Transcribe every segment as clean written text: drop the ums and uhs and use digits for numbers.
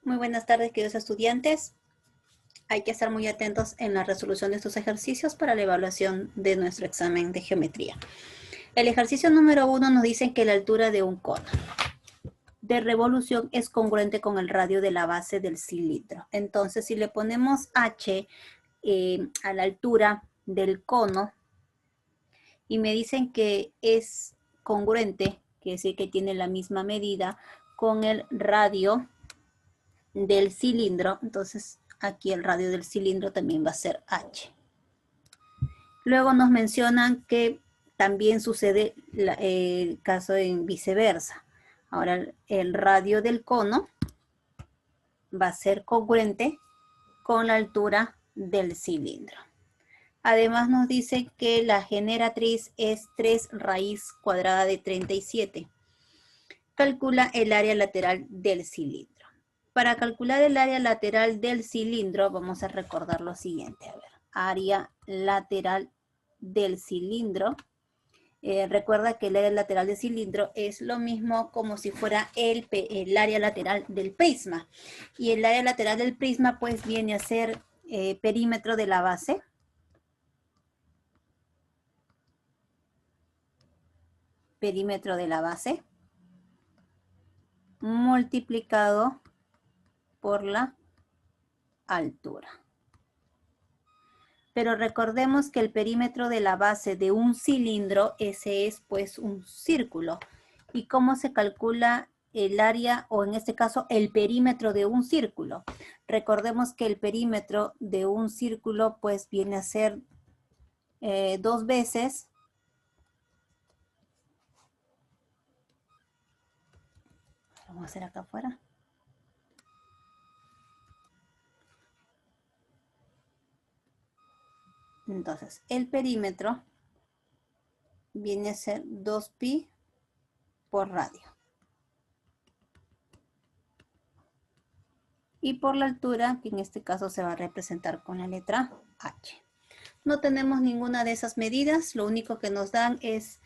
Muy buenas tardes, queridos estudiantes. Hay que estar muy atentos en la resolución de estos ejercicios para la evaluación de nuestro examen de geometría. El ejercicio número 1 nos dice que la altura de un cono de revolución es congruente con el radio de la base del cilindro. Entonces, si le ponemos h a la altura del cono y me dicen que es congruente, quiere decir que tiene la misma medida con el radio del cilindro, entonces aquí el radio del cilindro también va a ser h. Luego nos mencionan que también sucede el caso en viceversa. Ahora el radio del cono va a ser congruente con la altura del cilindro. Además nos dice que la generatriz es 3 raíz cuadrada de 37. Calcula el área lateral del cilindro. Para calcular el área lateral del cilindro, vamos a recordar lo siguiente. A ver, área lateral del cilindro. Recuerda que el área lateral del cilindro es lo mismo como si fuera el área lateral del prisma. Y el área lateral del prisma pues viene a ser perímetro de la base. Perímetro de la base multiplicado por la altura. Pero recordemos que el perímetro de la base de un cilindro, ese es pues un círculo. ¿Y cómo se calcula el área, o en este caso el perímetro de un círculo? Recordemos que el perímetro de un círculo pues viene a ser 2 veces vamos a hacer acá afuera. Entonces, el perímetro viene a ser 2pi por radio. Y por la altura, que en este caso se va a representar con la letra h. No tenemos ninguna de esas medidas, lo único que nos dan es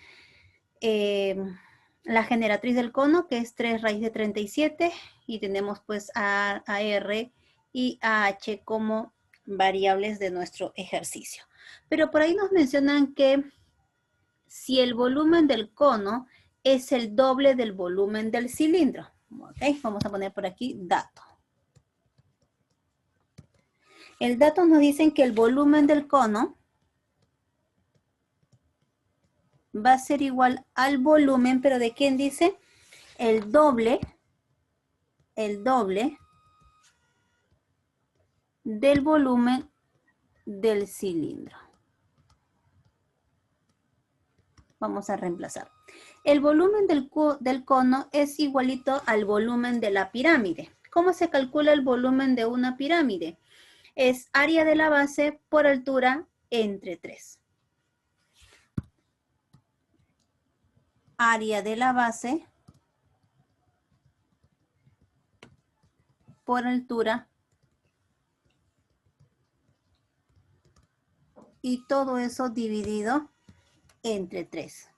la generatriz del cono, que es 3 raíz de 37, y tenemos pues a r y a h como variables de nuestro ejercicio. Pero por ahí nos mencionan que si el volumen del cono es el doble del volumen del cilindro. Okay, vamos a poner por aquí dato. El dato nos dice que el volumen del cono va a ser igual al volumen, pero ¿de quién dice? El doble del volumen del cilindro. Vamos a reemplazar. El volumen del cono es igualito al volumen de la pirámide. ¿Cómo se calcula el volumen de una pirámide? Es área de la base por altura entre 3. Área de la base por altura y todo eso dividido entre 3.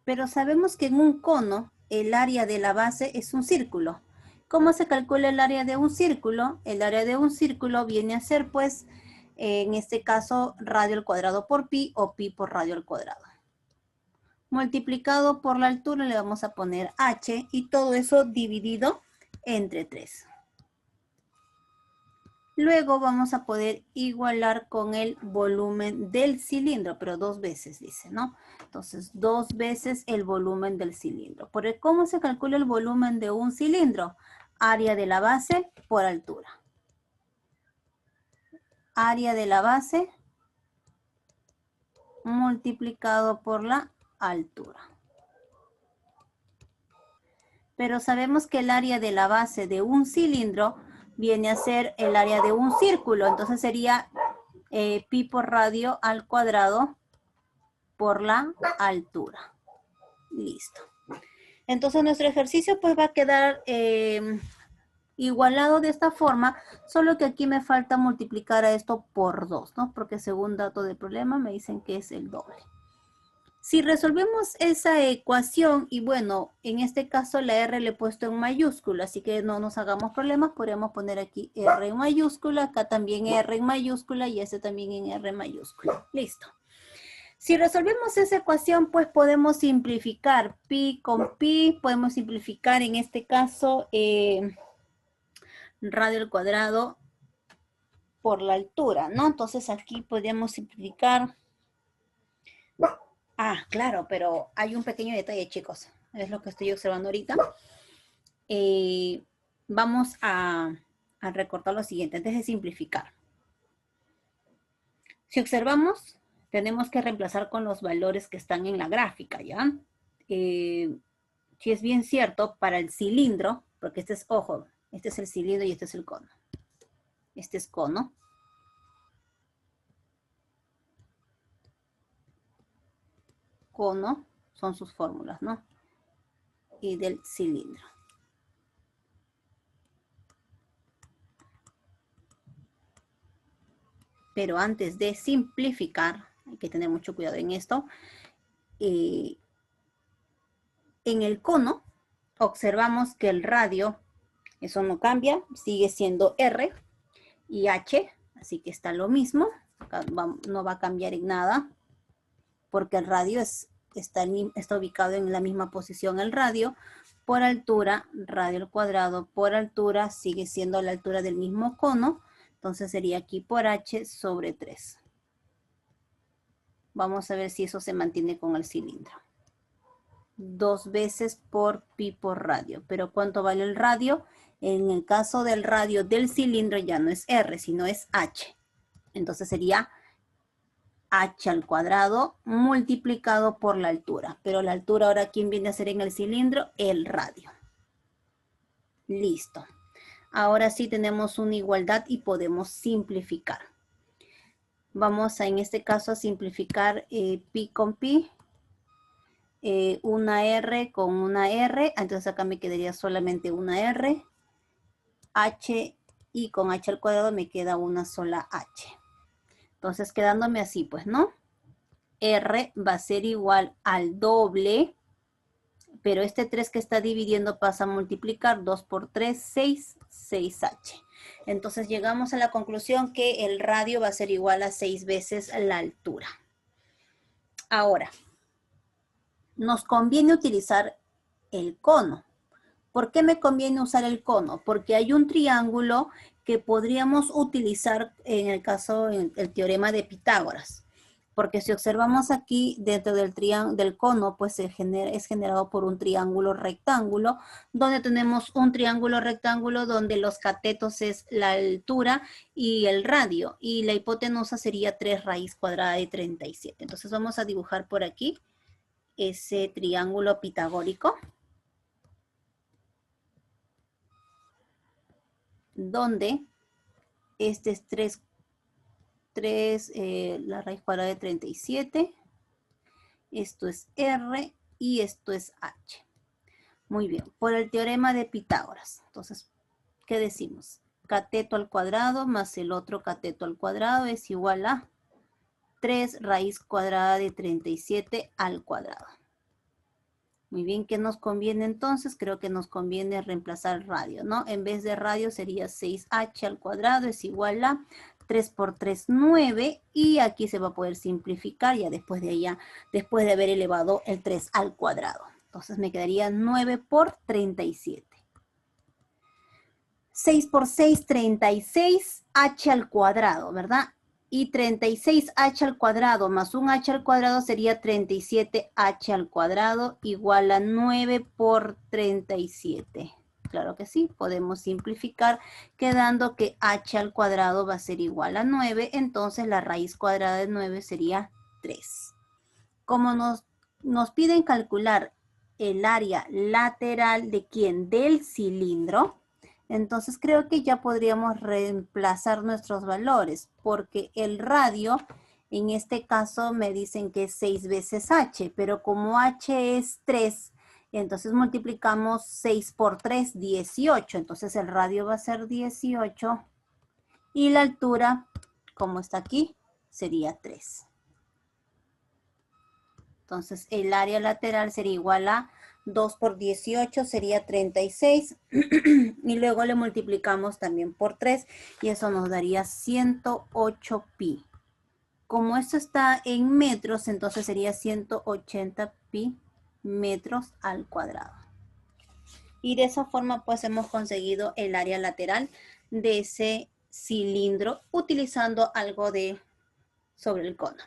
Pero sabemos que en un cono el área de la base es un círculo. ¿Cómo se calcula el área de un círculo? El área de un círculo viene a ser pues en este caso radio al cuadrado por pi o pi por radio al cuadrado. Multiplicado por la altura le vamos a poner h y todo eso dividido entre 3. Luego vamos a poder igualar con el volumen del cilindro, pero 2 veces dice, ¿no? Entonces 2 veces el volumen del cilindro. ¿Cómo se calcula el volumen de un cilindro? Área de la base por altura. Área de la base multiplicado por la altura. Pero sabemos que el área de la base de un cilindro viene a ser el área de un círculo. Entonces sería pi por radio al cuadrado por la altura. Listo. Entonces nuestro ejercicio pues va a quedar igualado de esta forma, solo que aquí me falta multiplicar a esto por 2, ¿no? Porque según dato del problema me dicen que es el doble. Si resolvemos esa ecuación, y bueno, en este caso la R le he puesto en mayúscula, así que no nos hagamos problemas, podríamos poner aquí R en mayúscula, acá también R en mayúscula y este también en R mayúscula. Listo. Si resolvemos esa ecuación, pues podemos simplificar pi con pi, podemos simplificar en este caso radio al cuadrado por la altura, ¿no? Entonces aquí podríamos simplificar. Ah, claro, pero hay un pequeño detalle, chicos. Es lo que estoy observando ahorita. Vamos a recortar lo siguiente, antes de simplificar. Si observamos, tenemos que reemplazar con los valores que están en la gráfica, ¿ya? Si es bien cierto, para el cilindro, porque este es, ojo, este es el cilindro y este es el cono. Este es cono. Cono son sus fórmulas, ¿no? Y del cilindro. Pero antes de simplificar, hay que tener mucho cuidado en esto. En el cono, observamos que el radio, eso no cambia, sigue siendo R y H, así que está lo mismo. Acá no va a cambiar en nada, porque el radio está ubicado en la misma posición el radio. Por altura, radio al cuadrado por altura sigue siendo la altura del mismo cono. Entonces sería aquí por H sobre 3. Vamos a ver si eso se mantiene con el cilindro. 2 veces por pi por radio. Pero ¿cuánto vale el radio? En el caso del radio del cilindro ya no es R, sino es H. Entonces sería H al cuadrado multiplicado por la altura. Pero la altura ahora, ¿quién viene a ser en el cilindro? El radio. Listo. Ahora sí tenemos una igualdad y podemos simplificar. Vamos a, en este caso, a simplificar pi con pi. Una R con una R. Entonces acá me quedaría solamente una R. H y con H al cuadrado me queda una sola H. Entonces quedándome así, pues, ¿no? R va a ser igual al doble, pero este 3 que está dividiendo pasa a multiplicar, 2 por 3, 6, 6H. Entonces llegamos a la conclusión que el radio va a ser igual a 6 veces la altura. Ahora, nos conviene utilizar el cono. ¿Por qué me conviene usar el cono? Porque hay un triángulo que podríamos utilizar en el caso, en el teorema de Pitágoras. Porque si observamos aquí, dentro del cono, pues es generado por un triángulo rectángulo, donde tenemos un triángulo rectángulo donde los catetos es la altura y el radio, y la hipotenusa sería 3 raíz cuadrada de 37. Entonces vamos a dibujar por aquí ese triángulo pitagórico, donde este es 3, la raíz cuadrada de 37, esto es R y esto es H. Muy bien, por el teorema de Pitágoras. Entonces, ¿qué decimos? Cateto al cuadrado más el otro cateto al cuadrado es igual a 3 raíz cuadrada de 37 al cuadrado. Muy bien, ¿qué nos conviene entonces? Creo que nos conviene reemplazar radio, ¿no? En vez de radio sería 6H al cuadrado es igual a 3 por 3, 9. Y aquí se va a poder simplificar ya después de haber elevado el 3 al cuadrado. Entonces me quedaría 9 por 37. 6 por 6, 36H al cuadrado, ¿verdad? Y 36H al cuadrado más un H al cuadrado sería 37H al cuadrado igual a 9 por 37. Claro que sí, podemos simplificar quedando que H al cuadrado va a ser igual a 9, entonces la raíz cuadrada de 9 sería 3. Como nos piden calcular el área lateral de ¿quién? Del cilindro. Entonces creo que ya podríamos reemplazar nuestros valores, porque el radio, en este caso me dicen que es 6 veces H, pero como H es 3, entonces multiplicamos 6 por 3, 18. Entonces el radio va a ser 18 y la altura, como está aquí, sería 3. Entonces, el área lateral sería igual a 2 por 18, sería 36. Y luego le multiplicamos también por 3 y eso nos daría 108 pi. Como esto está en metros, entonces sería 180 pi metros al cuadrado. Y de esa forma pues hemos conseguido el área lateral de ese cilindro utilizando algo de sobre el cono.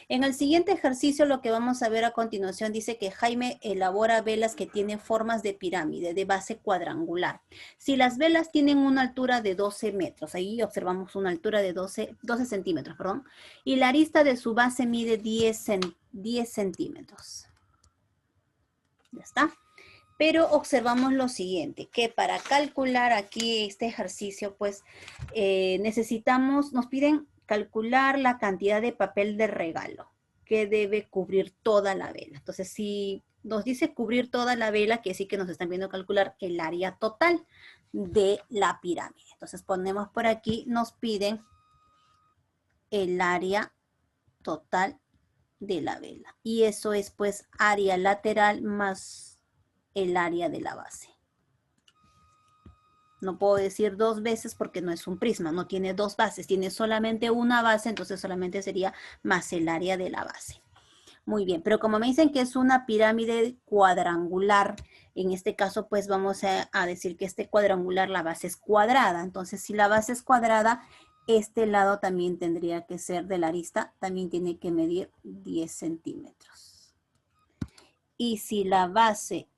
En el siguiente ejercicio lo que vamos a ver a continuación dice que Jaime elabora velas que tienen formas de pirámide de base cuadrangular. Si las velas tienen una altura de 12 metros, ahí observamos una altura de 12 centímetros, perdón, y la arista de su base mide 10 centímetros. Ya está. Pero observamos lo siguiente, que para calcular aquí este ejercicio, pues necesitamos, nos piden calcular la cantidad de papel de regalo que debe cubrir toda la vela. Entonces, si nos dice cubrir toda la vela, que sí que nos están viendo calcular el área total de la pirámide. Entonces, ponemos por aquí, nos piden el área total de la vela. Y eso es pues área lateral más el área de la base. No puedo decir dos veces porque no es un prisma, no tiene dos bases, tiene solamente una base, entonces solamente sería más el área de la base. Muy bien, pero como me dicen que es una pirámide cuadrangular, en este caso pues vamos a decir que este cuadrangular, la base es cuadrada. Entonces si la base es cuadrada, este lado también tendría que ser de la arista, también tiene que medir 10 centímetros. Y si la base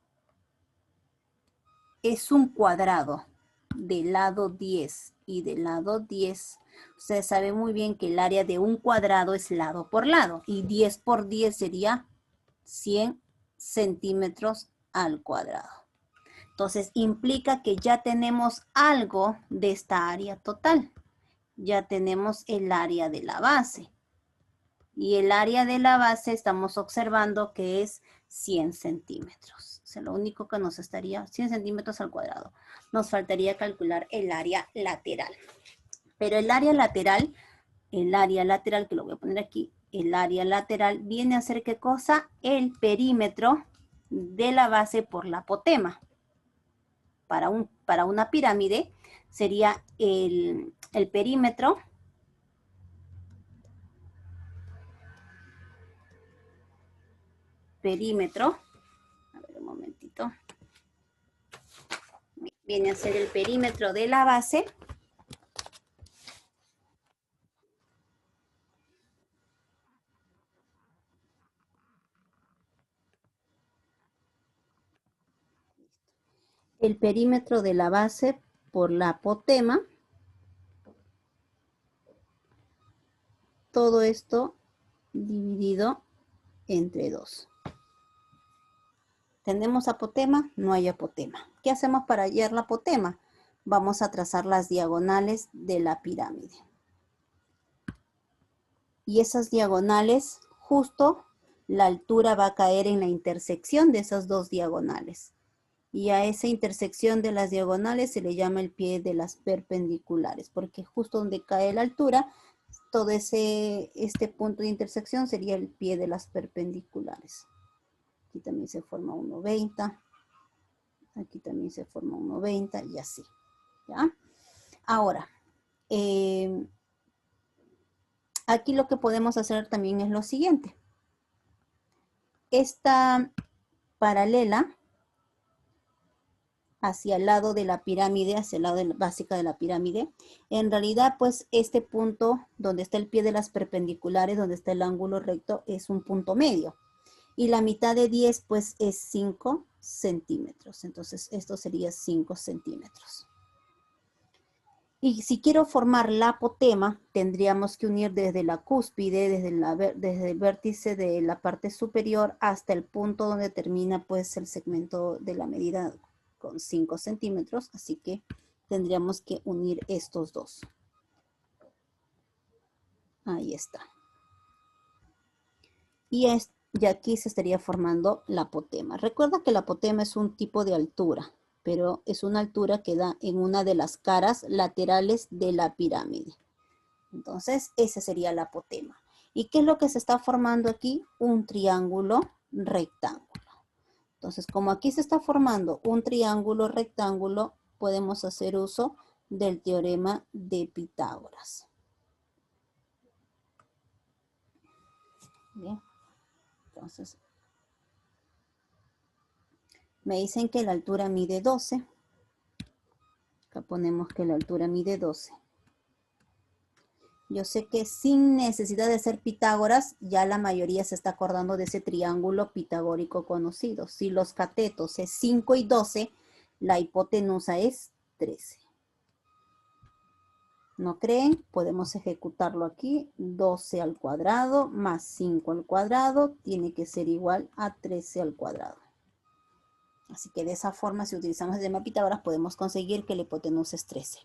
es un cuadrado del lado 10 y del lado 10, ustedes saben muy bien que el área de un cuadrado es lado por lado y 10 por 10 sería 100 centímetros al cuadrado. Entonces implica que ya tenemos algo de esta área total. Ya tenemos el área de la base. Y el área de la base estamos observando que es 100 centímetros. O sea, lo único que nos estaría 100 centímetros al cuadrado. Nos faltaría calcular el área lateral. Pero el área lateral, que lo voy a poner aquí, el área lateral viene a ser ¿qué cosa? El perímetro de la base por la apotema. Para una pirámide sería el perímetro a ver un momentito, viene a ser el perímetro de la base por la apotema. Todo esto dividido entre 2. ¿Tenemos apotema? No hay apotema. ¿Qué hacemos para hallar la apotema? Vamos a trazar las diagonales de la pirámide. Y esas diagonales, justo la altura va a caer en la intersección de esas dos diagonales. Y a esa intersección de las diagonales se le llama el pie de las perpendiculares, porque justo donde cae la altura, todo este punto de intersección sería el pie de las perpendiculares. Aquí también se forma un 90, aquí también se forma un 90 y así, ¿ya? Ahora, aquí lo que podemos hacer también es lo siguiente. Esta paralela hacia el lado de la pirámide, hacia el lado básica de la pirámide, en realidad pues este punto donde está el pie de las perpendiculares, donde está el ángulo recto, es un punto medio. Y la mitad de 10 pues es 5 centímetros. Entonces esto sería 5 centímetros. Y si quiero formar la apotema, tendríamos que unir desde la cúspide, desde el vértice de la parte superior hasta el punto donde termina pues el segmento de la medida con 5 centímetros. Así que tendríamos que unir estos dos. Ahí está. Y aquí se estaría formando la apotema. Recuerda que la apotema es un tipo de altura, pero es una altura que da en una de las caras laterales de la pirámide. Entonces, esa sería la apotema. ¿Y qué es lo que se está formando aquí? Un triángulo rectángulo. Entonces, como aquí se está formando un triángulo rectángulo, podemos hacer uso del teorema de Pitágoras. Bien, entonces, me dicen que la altura mide 12. Acá ponemos que la altura mide 12. Yo sé que sin necesidad de hacer Pitágoras, ya la mayoría se está acordando de ese triángulo pitagórico conocido. Si los catetos es 5 y 12, la hipotenusa es 13. ¿No creen? Podemos ejecutarlo aquí. 12 al cuadrado más 5 al cuadrado tiene que ser igual a 13 al cuadrado. Así que de esa forma, si utilizamos el teorema de Pitágoras, podemos conseguir que la hipotenusa es 13.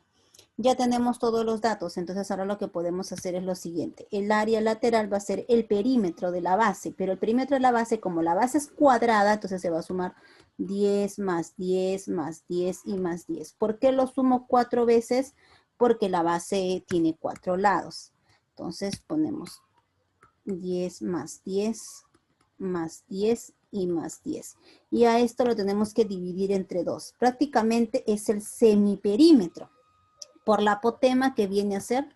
Ya tenemos todos los datos, entonces ahora lo que podemos hacer es lo siguiente. El área lateral va a ser el perímetro de la base, pero el perímetro de la base, como la base es cuadrada, entonces se va a sumar 10 más 10 más 10 y más 10. ¿Por qué lo sumo 4 veces? Porque la base tiene 4 lados. Entonces ponemos 10 más 10 más 10 y más 10. Y a esto lo tenemos que dividir entre 2. Prácticamente es el semiperímetro por la apotema que viene a ser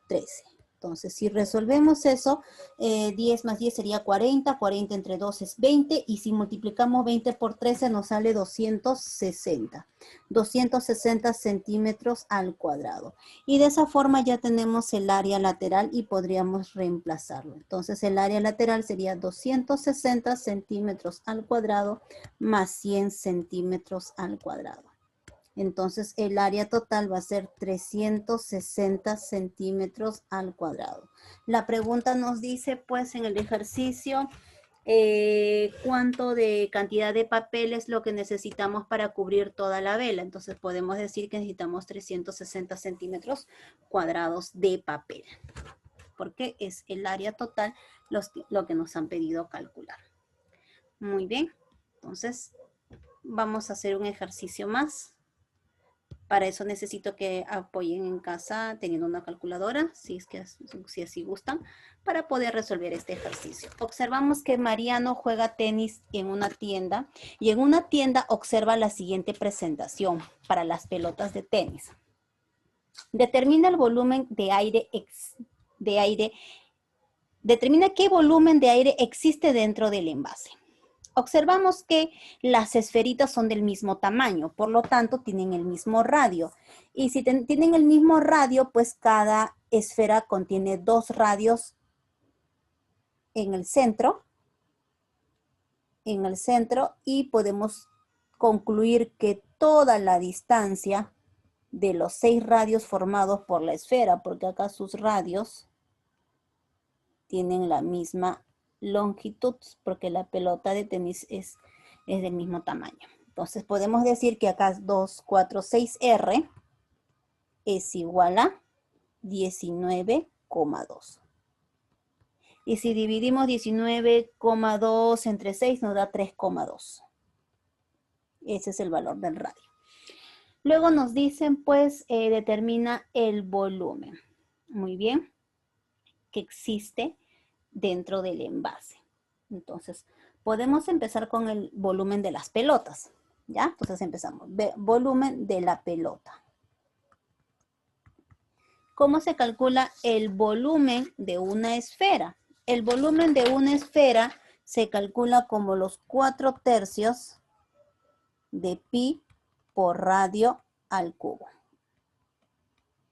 13. Entonces, si resolvemos eso, 10 más 10 sería 40, 40 entre 2 es 20, y si multiplicamos 20 por 13 nos sale 260. 260 centímetros al cuadrado. Y de esa forma ya tenemos el área lateral y podríamos reemplazarlo. Entonces, el área lateral sería 260 centímetros al cuadrado más 100 centímetros al cuadrado. Entonces, el área total va a ser 360 centímetros al cuadrado. La pregunta nos dice, pues, en el ejercicio, cuánto de cantidad de papel es lo que necesitamos para cubrir toda la vela. Entonces, podemos decir que necesitamos 360 centímetros cuadrados de papel, porque es el área total lo que nos han pedido calcular. Muy bien. Entonces, vamos a hacer un ejercicio más. Para eso necesito que apoyen en casa teniendo una calculadora, si así gustan, para poder resolver este ejercicio. Observamos que Mariano juega tenis en una tienda y en una tienda observa la siguiente presentación para las pelotas de tenis. Determina el volumen de aire, determina qué volumen de aire existe dentro del envase. Observamos que las esferitas son del mismo tamaño, por lo tanto tienen el mismo radio. Y si tienen el mismo radio, pues cada esfera contiene 2 radios en el centro, y podemos concluir que toda la distancia de los 6 radios formados por la esfera, porque acá sus radios tienen la misma longitud, porque la pelota de tenis es del mismo tamaño. Entonces podemos decir que acá 2, 4, 6R es igual a 19,2. Y si dividimos 19,2 entre 6 nos da 3,2. Ese es el valor del radio. Luego nos dicen, pues, determina el volumen. Muy bien. Que existe dentro del envase. Entonces, podemos empezar con el volumen de las pelotas. ¿Ya? Entonces empezamos. Volumen de la pelota. ¿Cómo se calcula el volumen de una esfera? El volumen de una esfera se calcula como los 4/3 de pi por radio al cubo.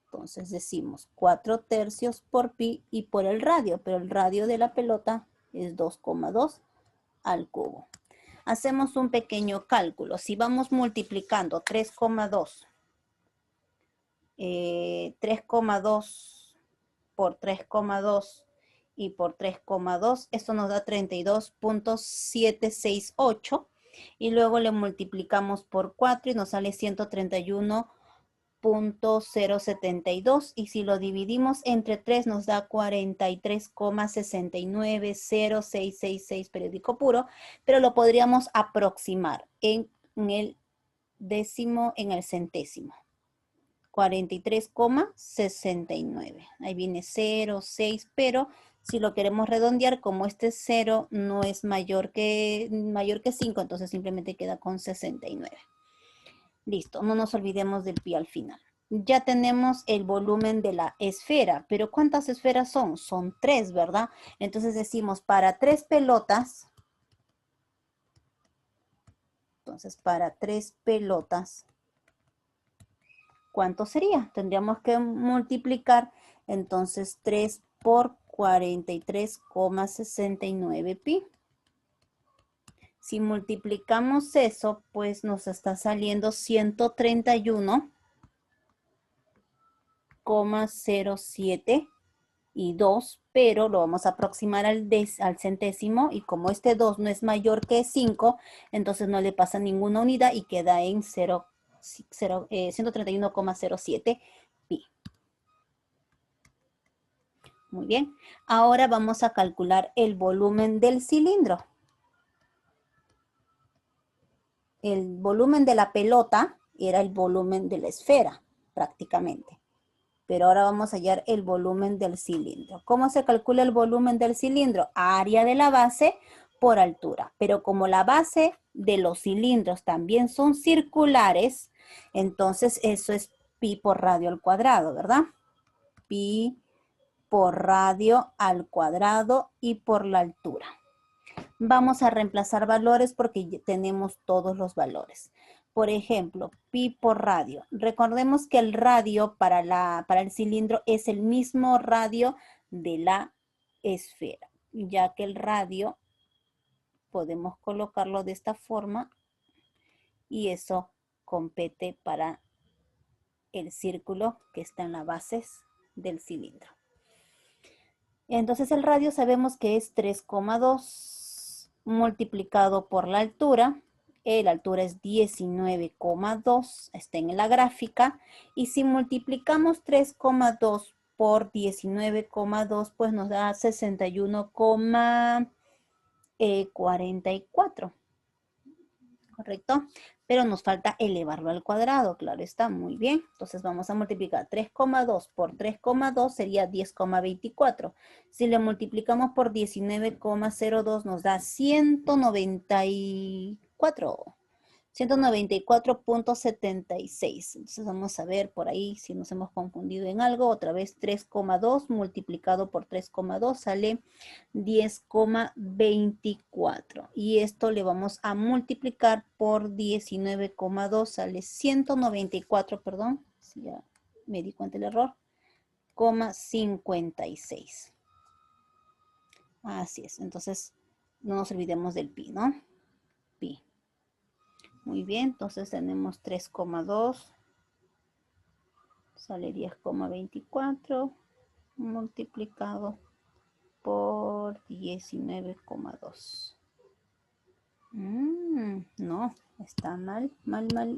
Entonces decimos 4/3 por pi y por el radio, pero el radio de la pelota es 2,2 al cubo. Hacemos un pequeño cálculo. Si vamos multiplicando 3,2 por 3,2 y por 3,2, esto nos da 32,768, y luego le multiplicamos por 4 y nos sale 131,072, y si lo dividimos entre 3 nos da 43,69066 periódico puro, pero lo podríamos aproximar en el décimo, en el centésimo. 43,69. Ahí viene 0,6, pero Si lo queremos redondear, como este 0 no es mayor que 5, entonces simplemente queda con 69. Listo, no nos olvidemos del pi al final. Ya tenemos el volumen de la esfera, pero ¿cuántas esferas son? Son 3, ¿verdad? Entonces decimos para 3 pelotas, entonces para 3 pelotas, ¿cuánto sería? Tendríamos que multiplicar entonces 3 por 43,69 pi. Si multiplicamos eso, pues nos está saliendo 131,07 y 2, pero lo vamos a aproximar al centésimo, y como este 2 no es mayor que 5, entonces no le pasa ninguna unidad y queda en 131,07 pi. Muy bien. Ahora vamos a calcular el volumen del cilindro. El volumen de la pelota era el volumen de la esfera, prácticamente. Pero ahora vamos a hallar el volumen del cilindro. ¿Cómo se calcula el volumen del cilindro? Área de la base por altura. Pero como la base de los cilindros también son circulares, entonces eso es pi por radio al cuadrado, ¿verdad? Pi por radio al cuadrado y por la altura. Vamos a reemplazar valores porque ya tenemos todos los valores. Por ejemplo, pi por radio. Recordemos que el radio para el cilindro es el mismo radio de la esfera, ya que el radio podemos colocarlo de esta forma y eso compete para el círculo que está en la base del cilindro. Entonces el radio sabemos que es 3,2 multiplicado por la altura. La altura es 19,2, está en la gráfica. Y si multiplicamos 3,2 por 19,2, pues nos da 61,44. ¿Correcto? Pero nos falta elevarlo al cuadrado, claro está, muy bien. Entonces vamos a multiplicar 3,2 por 3,2 sería 10,24. Si le multiplicamos por 19,02 nos da 194,76. Entonces vamos a ver por ahí si nos hemos confundido en algo. Otra vez 3,2 multiplicado por 3,2 sale 10,24. Y esto le vamos a multiplicar por 19,2 sale 194, perdón. Si ya me di cuenta del error. 56. Así es. Entonces no nos olvidemos del pi, ¿no? Pi. Muy bien, entonces tenemos 3,2, sale 10,24 multiplicado por 19,2. No, está mal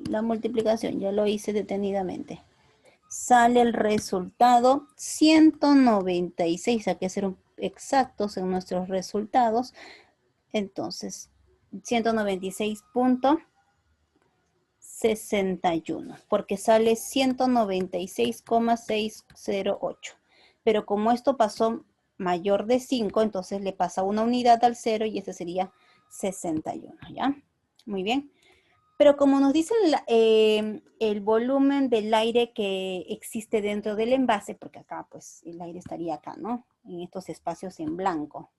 la multiplicación, ya lo hice detenidamente. Sale el resultado 196, hay que ser exactos en nuestros resultados. Entonces, 196,61, porque sale 196,608. Pero como esto pasó mayor de 5, entonces le pasa una unidad al 0 y este sería 61, ¿ya? Muy bien. Pero como nos dice el volumen del aire que existe dentro del envase, porque acá pues el aire estaría acá, ¿no? En estos espacios en blanco.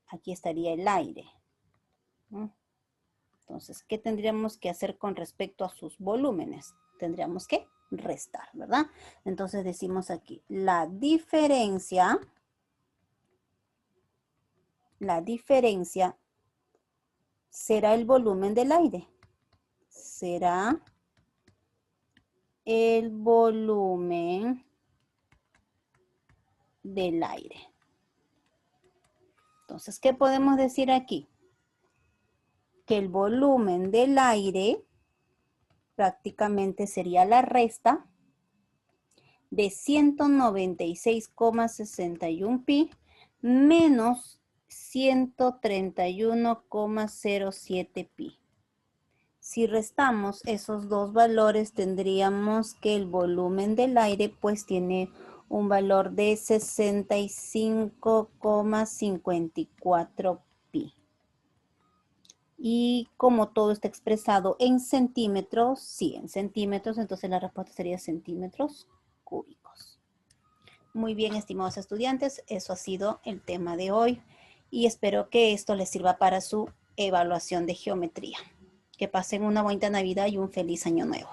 Aquí estaría el aire, ¿no? Entonces, ¿qué tendríamos que hacer con respecto a sus volúmenes? Tendríamos que restar, ¿verdad? Entonces decimos aquí, la diferencia será el volumen del aire. Será el volumen del aire. Entonces, ¿qué podemos decir aquí? Que el volumen del aire prácticamente sería la resta de 196,61 pi menos 131,07 pi. Si restamos esos dos valores, tendríamos que el volumen del aire pues tiene un valor de 65,54 pi. Y como todo está expresado en centímetros, sí, en centímetros, entonces la respuesta sería centímetros cúbicos. Muy bien, estimados estudiantes, eso ha sido el tema de hoy y espero que esto les sirva para su evaluación de geometría. Que pasen una bonita Navidad y un feliz año nuevo.